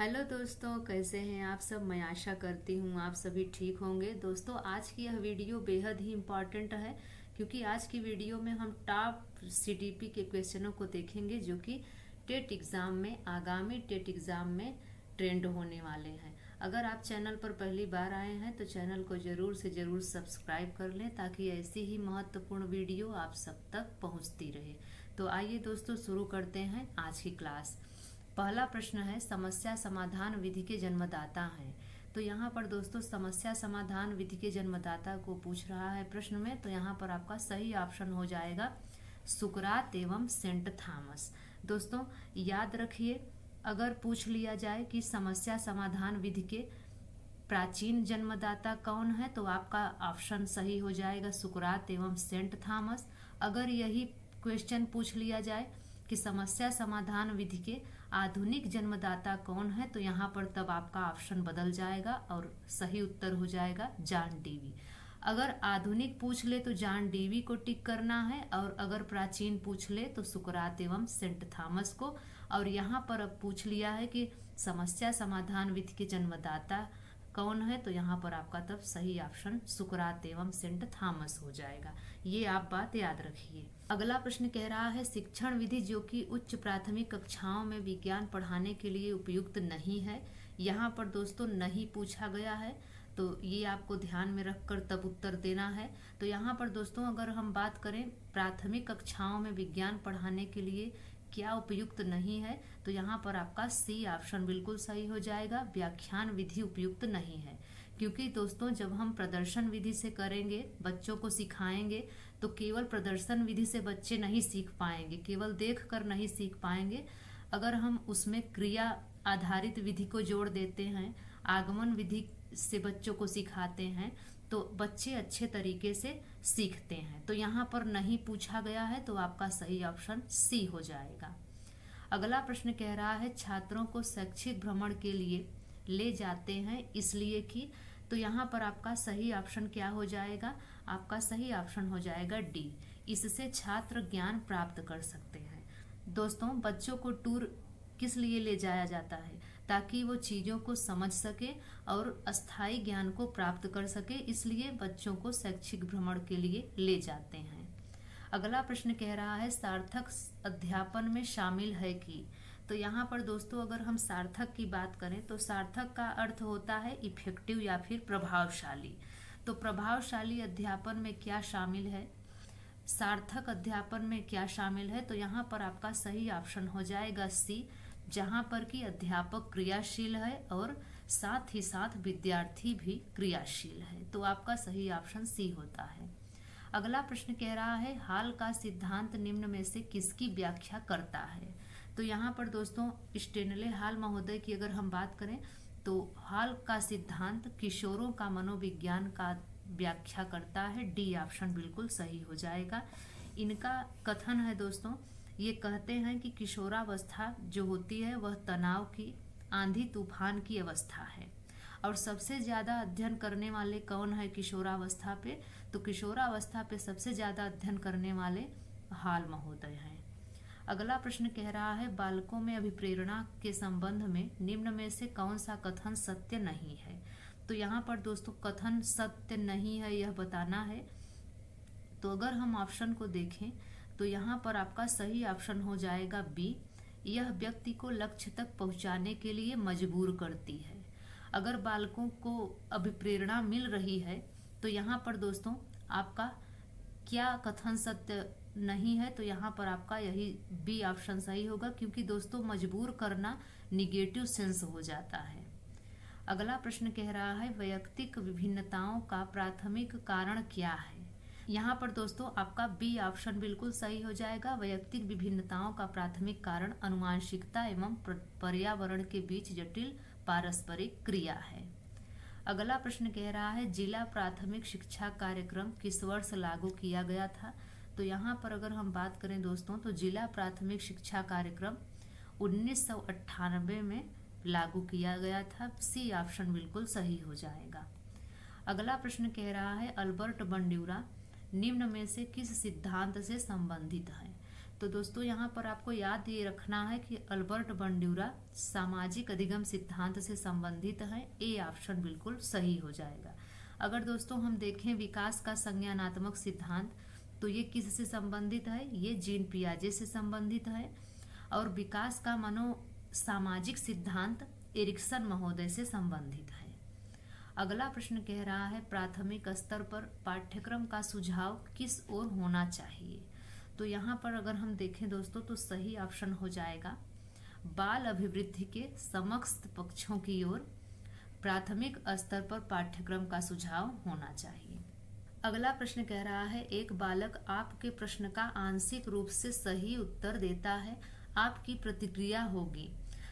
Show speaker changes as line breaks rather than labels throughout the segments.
Hello दोस्तों, कैसे हैं आप सब। मैं आशा करती हूँ आप सभी ठीक होंगे। दोस्तों, आज की यह वीडियो बेहद ही इम्पॉर्टेंट है क्योंकि आज की वीडियो में हम टॉप सीटीपी के क्वेश्चनों को देखेंगे जो कि टेट एग्ज़ाम में, आगामी टेट एग्ज़ाम में ट्रेंड होने वाले हैं। अगर आप चैनल पर पहली बार आए हैं तो चैनल को ज़रूर से ज़रूर सब्सक्राइब कर लें ताकि ऐसी ही महत्वपूर्ण वीडियो आप सब तक पहुँचती रहे। तो आइए दोस्तों, शुरू करते हैं आज की क्लास। पहला प्रश्न है, समस्या समाधान विधि के जन्मदाता हैं। तो यहाँ पर दोस्तों समस्या समाधान विधि के जन्मदाता को पूछ रहा है प्रश्न में, तो यहाँ पर आपका सही ऑप्शन हो जाएगा सुकरात एवं सेंट थॉमस। दोस्तों याद रखिए, अगर पूछ लिया जाए कि समस्या समाधान विधि के प्राचीन जन्मदाता कौन है तो आपका ऑप्शन सही हो जाएगा सुकरात एवं सेंट थॉमस। अगर यही क्वेश्चन पूछ लिया जाए कि समस्या समाधान विधि के आधुनिक जन्मदाता कौन है तो यहाँ पर तब आपका ऑप्शन बदल जाएगा और सही उत्तर हो जाएगा जॉन डीवी। अगर आधुनिक पूछ ले तो जॉन डीवी को टिक करना है, और अगर प्राचीन पूछ ले तो सुकरात एवं सेंट थॉमस को। और यहाँ पर अब पूछ लिया है कि समस्या समाधान विधि के जन्मदाता कौन है तो यहाँ पर आपका तब सही ऑप्शन सुकरात एवं सेंट थॉमस हो जाएगा। ये आप बात याद रखिए। अगला प्रश्न कह रहा है, शिक्षण विधि जो कि उच्च प्राथमिक कक्षाओं में विज्ञान पढ़ाने के लिए उपयुक्त नहीं है। यहाँ पर दोस्तों नहीं पूछा गया है, तो ये आपको ध्यान में रखकर तब उत्तर देना है। तो यहाँ पर दोस्तों अगर हम बात करें प्राथमिक कक्षाओं में विज्ञान पढ़ाने के लिए क्या उपयुक्त नहीं है तो यहाँ पर आपका सी ऑप्शन बिल्कुल सही हो जाएगा, व्याख्यान विधि उपयुक्त नहीं है। क्योंकि दोस्तों जब हम प्रदर्शन विधि से करेंगे, बच्चों को सिखाएंगे, तो केवल प्रदर्शन विधि से बच्चे नहीं सीख पाएंगे, केवल देख कर नहीं सीख पाएंगे। अगर हम उसमें क्रिया आधारित विधि को जोड़ देते हैं, आगमन विधि से बच्चों को सिखाते हैं, तो बच्चे अच्छे तरीके से सीखते हैं। तो यहाँ पर नहीं पूछा गया है तो आपका सही ऑप्शन सी हो जाएगा। अगला प्रश्न कह रहा है, छात्रों को शैक्षिक भ्रमण के लिए ले जाते हैं इसलिए कि, तो यहाँ पर आपका सही ऑप्शन क्या हो जाएगा, आपका सही ऑप्शन हो जाएगा डी, इससे छात्र ज्ञान प्राप्त कर सकते हैं। दोस्तों बच्चों को टूर किस लिए ले जाया जाता है, ताकि वो चीज़ों को समझ सके और अस्थायी ज्ञान को प्राप्त कर सके, इसलिए बच्चों को शैक्षिक भ्रमण के लिए ले जाते हैं। अगला प्रश्न कह रहा है, सार्थक अध्यापन में शामिल है कि, तो यहाँ पर दोस्तों अगर हम सार्थक की बात करें तो सार्थक का अर्थ होता है इफेक्टिव या फिर प्रभावशाली। तो प्रभावशाली अध्यापन में क्या शामिल है, सार्थक अध्यापन में क्या शामिल है, तो यहाँ पर आपका सही ऑप्शन हो जाएगा सी, जहाँ पर कि अध्यापक क्रियाशील है और साथ ही साथ विद्यार्थी भी क्रियाशील है। तो आपका सही ऑप्शन सी होता है। अगला प्रश्न कह रहा है, हाल का सिद्धांत निम्न में से किसकी व्याख्या करता है। तो यहाँ पर दोस्तों स्टेनले हाल महोदय की अगर हम बात करें तो हाल का सिद्धांत किशोरों का मनोविज्ञान का व्याख्या करता है, डी ऑप्शन बिल्कुल सही हो जाएगा। इनका कथन है दोस्तों, ये कहते हैं कि किशोरावस्था जो होती है वह तनाव की, आंधी तूफान की अवस्था है, और सबसे ज़्यादा अध्ययन करने वाले कौन है किशोरावस्था पे, तो किशोरावस्था पे सबसे ज़्यादा अध्ययन करने वाले हाल महोदय हैं। अगला प्रश्न कह रहा है, बालकों में अभिप्रेरणा के संबंध में निम्न में से कौन सा कथन सत्य नहीं है। तो यहाँ पर दोस्तों कथन सत्य नहीं है यह बताना है। तो अगर हम ऑप्शन को देखें तो यहाँ पर आपका सही ऑप्शन हो जाएगा बी, यह व्यक्ति को लक्ष्य तक पहुँचाने के लिए मजबूर करती है। अगर बालकों को अभिप्रेरणा मिल रही है तो यहाँ पर दोस्तों आपका क्या कथन सत्य नहीं है, तो यहाँ पर आपका यही बी ऑप्शन सही होगा, क्योंकि दोस्तों मजबूर करना निगेटिव सेंस हो जाता है। अगला प्रश्न कह रहा है, वैयक्तिक विभिन्नताओं का प्राथमिक कारण क्या है। यहाँ पर दोस्तों आपका बी ऑप्शन बिल्कुल सही हो जाएगा, वैयक्तिक विभिन्नताओं का प्राथमिक कारण आनुवांशिकता एवं पर्यावरण के बीच जटिल पारस्परिक क्रिया है। अगला प्रश्न कह रहा है, जिला प्राथमिक शिक्षा कार्यक्रम किस वर्ष लागू किया गया था। तो यहाँ पर अगर हम बात करें दोस्तों तो जिला प्राथमिक शिक्षा कार्यक्रम 1998 में लागू किया गया था, सी ऑप्शन बिल्कुल सही हो जाएगा। अगला प्रश्न कह रहा है, अल्बर्ट बंड्यूरा निम्न में से किस सिद्धांत से संबंधित है। तो दोस्तों यहाँ पर आपको याद ये रखना है कि अल्बर्ट बंडूरा सामाजिक अधिगम सिद्धांत से संबंधित है। ए ऑप्शन बिल्कुल सही हो जाएगा। अगर दोस्तों हम देखें विकास का संज्ञानात्मक सिद्धांत, तो ये किससे संबंधित है? ये जीन पियाजे से संबंधित है। और विकास का मनो सामाजिक सिद्धांत एरिक्सन महोदय से संबंधित है। अगला प्रश्न कह रहा है प्राथमिक स्तर पर पाठ्यक्रम का सुझाव किस ओर होना चाहिए? तो यहाँ पर अगर हम देखें दोस्तों तो सही ऑप्शन हो जाएगा बाल अभिवृद्धि के समस्त पक्षों की ओर प्राथमिक स्तर पर पाठ्यक्रम का सुझाव होना चाहिए। अगला प्रश्न कह रहा है एक बालक आपके प्रश्न का आंशिक रूप से सही उत्तर देता है, आपकी प्रतिक्रिया होगी।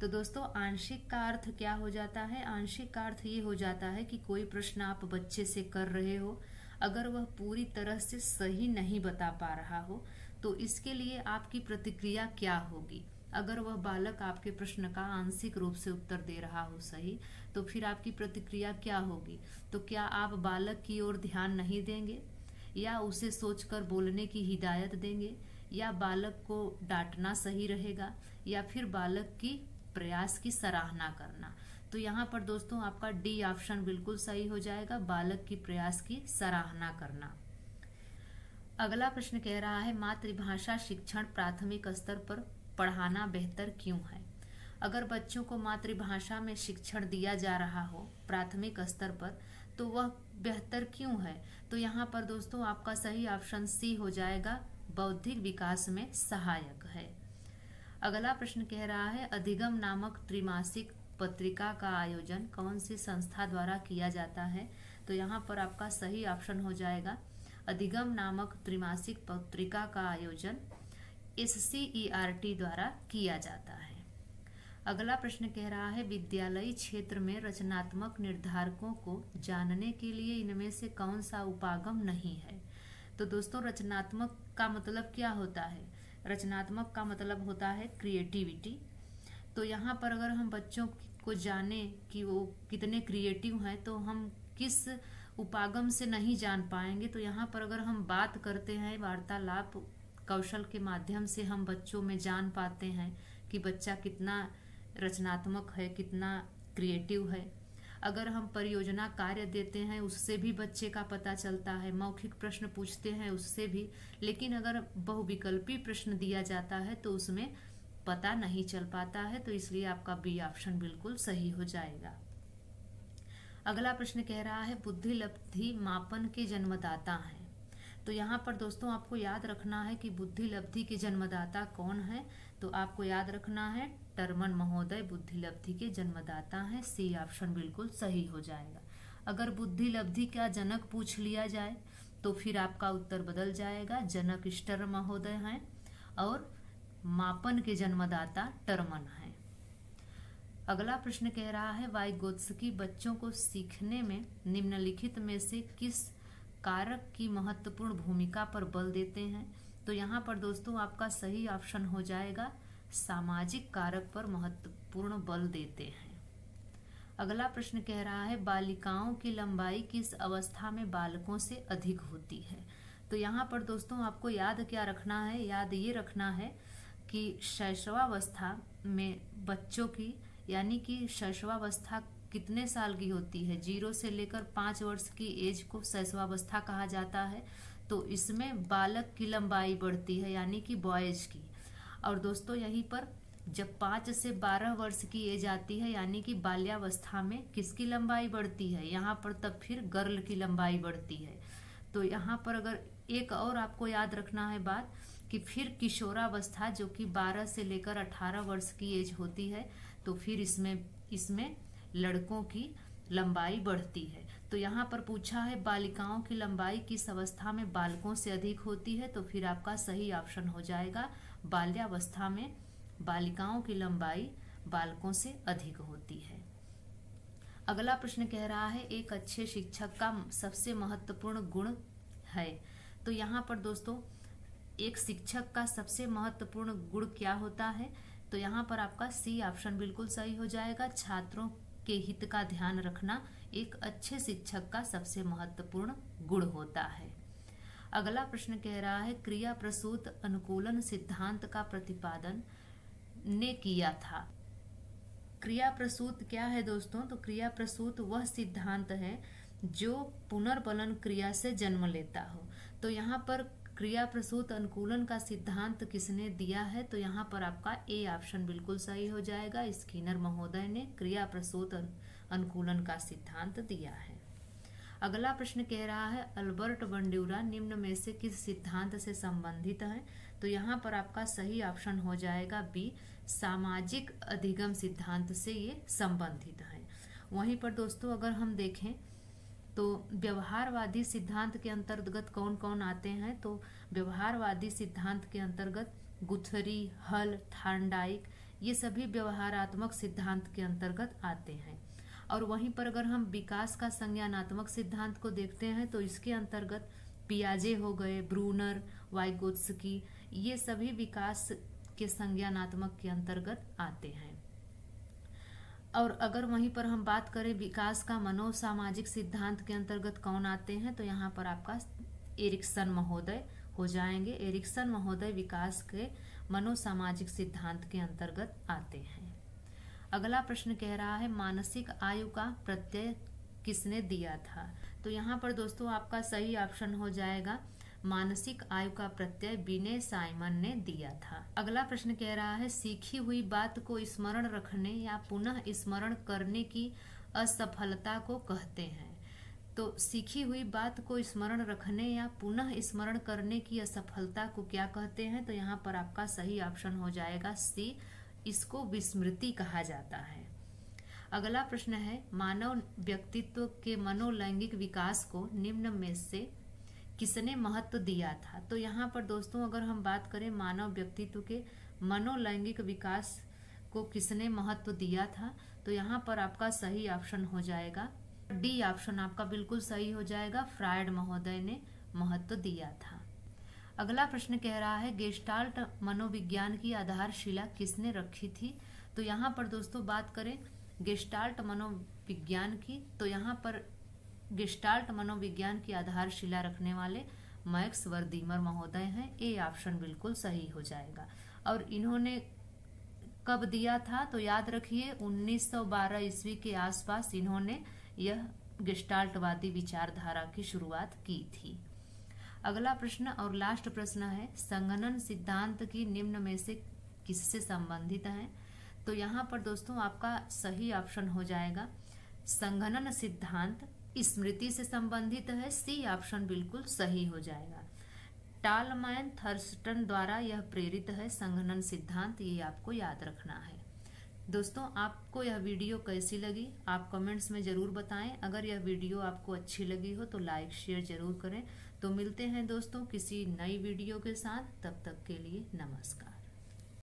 तो दोस्तों आंशिक का अर्थ क्या हो जाता है? आंशिक का अर्थ ये हो जाता है कि कोई प्रश्न आप बच्चे से कर रहे हो, अगर वह पूरी तरह से सही नहीं बता पा रहा हो तो इसके लिए आपकी प्रतिक्रिया क्या होगी। अगर वह बालक आपके प्रश्न का आंशिक रूप से उत्तर दे रहा हो सही, तो फिर आपकी प्रतिक्रिया क्या होगी? तो क्या आप बालक की ओर ध्यान नहीं देंगे, या उसे सोचकर बोलने की हिदायत देंगे, या बालक को डांटना सही रहेगा, या फिर बालक की प्रयास की सराहना करना? तो यहाँ पर दोस्तों आपका डी ऑप्शन बिल्कुल सही हो जाएगा, बालक की प्रयास की सराहना करना। अगला प्रश्न कह रहा है मातृभाषा शिक्षण प्राथमिक स्तर पर पढ़ाना बेहतर क्यों है? अगर बच्चों को मातृभाषा में शिक्षण दिया जा रहा हो प्राथमिक स्तर पर तो वह बेहतर क्यों है? तो यहाँ पर दोस्तों आपका सही ऑप्शन सी हो जाएगा, बौद्धिक विकास में सहायक है। अगला प्रश्न कह रहा है अधिगम नामक त्रिमासिक पत्रिका का आयोजन कौन सी संस्था द्वारा किया जाता है? तो यहाँ पर आपका सही ऑप्शन हो जाएगा अधिगम नामक त्रिमासिक पत्रिका का आयोजन SCERT द्वारा किया जाता है। अगला प्रश्न कह रहा है विद्यालयी क्षेत्र में रचनात्मक निर्धारकों को जानने के लिए इनमें से कौन सा उपागम नहीं है? तो दोस्तों रचनात्मक का मतलब क्या होता है? रचनात्मक का मतलब होता है क्रिएटिविटी। तो यहाँ पर अगर हम बच्चों को जाने कि वो कितने क्रिएटिव हैं तो हम किस उपागम से नहीं जान पाएंगे। तो यहाँ पर अगर हम बात करते हैं, वार्तालाप कौशल के माध्यम से हम बच्चों में जान पाते हैं कि बच्चा कितना रचनात्मक है, कितना क्रिएटिव है। अगर हम परियोजना कार्य देते हैं उससे भी बच्चे का पता चलता है, मौखिक प्रश्न पूछते हैं उससे भी, लेकिन अगर बहुविकल्पी प्रश्न दिया जाता है तो उसमें पता नहीं चल पाता है। तो इसलिए आपका बी ऑप्शन बिल्कुल सही हो जाएगा। अगला प्रश्न कह रहा है बुद्धि लब्धि मापन के जन्मदाता हैं। तो यहाँ पर दोस्तों आपको याद रखना है कि बुद्धि लब्धि के जन्मदाता कौन है? तो आपको याद रखना है टर्मन महोदय बुद्धि लब्धि के जन्मदाता हैं। सी ऑप्शन बिल्कुल सही हो जाएगा। अगर बुद्धि लब्धि का जनक पूछ लिया जाए तो फिर आपका उत्तर बदल जाएगा, जनक स्टर्म महोदय हैं और मापन के जन्मदाता टर्मन हैं। अगला प्रश्न कह रहा है वाइगोत्स्की बच्चों को सीखने में निम्नलिखित में से किस कारक की महत्वपूर्ण भूमिका पर बल देते हैं? तो यहाँ पर दोस्तों आपका सही ऑप्शन हो जाएगा सामाजिक कारक पर महत्वपूर्ण बल देते हैं। अगला प्रश्न कह रहा है बालिकाओं की लंबाई किस अवस्था में बालकों से अधिक होती है? तो यहाँ पर दोस्तों आपको याद क्या रखना है? याद ये रखना है कि शैशवावस्था में बच्चों की यानी कि शैशवावस्था कितने साल की होती है? 0 से लेकर 5 वर्ष की एज को शैशवावस्था कहा जाता है। तो इसमें बालक की लंबाई बढ़ती है यानी कि बॉयज की। और दोस्तों यहीं पर जब 5 से 12 वर्ष की एज आती है यानी कि बाल्यावस्था में किसकी लंबाई बढ़ती है? यहाँ पर तब फिर गर्ल की लंबाई बढ़ती है। तो यहाँ पर अगर एक और आपको याद रखना है बात कि फिर किशोरावस्था जो कि 12 से लेकर 18 वर्ष की एज होती है तो फिर इसमें लड़कों की लंबाई बढ़ती है। तो यहाँ पर पूछा है बालिकाओं की लंबाई किस अवस्था में बालकों से अधिक होती है? तो फिर आपका सही ऑप्शन हो जाएगा बाल्यावस्था में बालिकाओं की लंबाई बालकों से अधिक होती है। अगला प्रश्न कह रहा है एक अच्छे शिक्षक का सबसे महत्वपूर्ण गुण है। तो यहाँ पर दोस्तों एक शिक्षक का सबसे महत्वपूर्ण गुण क्या होता है? तो यहाँ पर आपका सी ऑप्शन बिल्कुल सही हो जाएगा, छात्रों के हित का ध्यान रखना एक अच्छे शिक्षक का सबसे महत्वपूर्ण गुण होता है। अगला प्रश्न कह रहा है क्रिया प्रसूत अनुकूलन सिद्धांत का प्रतिपादन ने किया था। क्रिया प्रसूत क्या है दोस्तों? तो क्रिया प्रसूत वह सिद्धांत है जो पुनर्बलन क्रिया से जन्म लेता हो। तो यहाँ पर क्रिया प्रसूत अनुकूलन का सिद्धांत किसने दिया है? तो यहाँ पर आपका ए ऑप्शन बिल्कुल सही हो जाएगा। स्किनर महोदय ने क्रिया प्रसूत अनुकूलन का सिद्धांत दिया है। अगला प्रश्न कह रहा है अल्बर्ट बंड्यूरा निम्न में से किस सिद्धांत से संबंधित है? तो यहाँ पर आपका सही ऑप्शन हो जाएगा बी, सामाजिक अधिगम सिद्धांत से ये संबंधित है। वहीं पर दोस्तों अगर हम देखें तो व्यवहारवादी सिद्धांत के अंतर्गत कौन कौन आते हैं? तो व्यवहारवादी सिद्धांत के अंतर्गत गुथरी, हल, थार्नडाइक ये सभी व्यवहारात्मक सिद्धांत के अंतर्गत आते हैं। और वहीं पर अगर हम विकास का संज्ञानात्मक सिद्धांत को देखते हैं तो इसके अंतर्गत पियाजे हो गए, ब्रूनर, वाइगोत्स्की ये सभी विकास के संज्ञानात्मक के अंतर्गत आते हैं। और अगर वहीं पर हम बात करें विकास का मनोसामाजिक सिद्धांत के अंतर्गत कौन आते हैं? तो यहाँ पर आपका एरिक्सन महोदय हो जाएंगे। एरिक्सन महोदय विकास के मनोसामाजिक सिद्धांत के अंतर्गत आते हैं। अगला प्रश्न कह रहा है मानसिक आयु का प्रत्यय किसने दिया था? तो यहाँ पर दोस्तों आपका सही ऑप्शन हो जाएगा मानसिक आयु का प्रत्यय विनय साइमन ने दिया था। अगला प्रश्न कह रहा है सीखी हुई बात को स्मरण रखने या पुनः स्मरण करने की असफलता को कहते हैं। तो सीखी हुई बात को स्मरण रखने या पुनः स्मरण करने की असफलता को क्या कहते हैं? तो यहाँ पर आपका सही ऑप्शन हो जाएगा सी, इसको विस्मृति कहा जाता है। अगला प्रश्न है मानव व्यक्तित्व के मनोलैंगिक विकास को निम्न में से किसने महत्व दिया था? तो यहाँ पर दोस्तों अगर हम बात करें मानव व्यक्तित्व के मनोलैंगिक विकास को किसने महत्व दिया था? तो यहाँ पर आपका सही ऑप्शन हो जाएगा डी ऑप्शन आपका बिल्कुल सही हो जाएगा, फ्रायड महोदय ने महत्व दिया था। अगला प्रश्न कह रहा है गेस्टाल्ट मनोविज्ञान की आधारशिला किसने रखी थी? तो यहाँ पर दोस्तों बात करें गेस्टाल्ट मनोविज्ञान की तो यहाँ पर गेस्टाल्ट मनोविज्ञान की आधारशिला रखने वाले मैक्स वर्दीमर महोदय हैं। ए ऑप्शन बिल्कुल सही हो जाएगा। और इन्होंने कब दिया था? तो याद रखिए 1912 ईस्वी के आसपास इन्होंने यह गेस्टाल्टवादी विचारधारा की शुरुआत की थी। अगला प्रश्न और लास्ट प्रश्न है संघनन सिद्धांत की निम्न में से किससे संबंधित है? तो यहाँ पर दोस्तों आपका सही ऑप्शन हो जाएगा संघनन सिद्धांत स्मृति से संबंधित है। सी ऑप्शन बिल्कुल सही हो जाएगा। टालमैन थर्स्टन द्वारा यह प्रेरित है संघनन सिद्धांत, ये आपको याद रखना है। दोस्तों आपको यह वीडियो कैसी लगी आप कमेंट्स में जरूर बताएं। अगर यह वीडियो आपको अच्छी लगी हो तो लाइक शेयर जरूर करें। तो मिलते हैं दोस्तों किसी नई वीडियो के साथ, तब तक के लिए नमस्कार।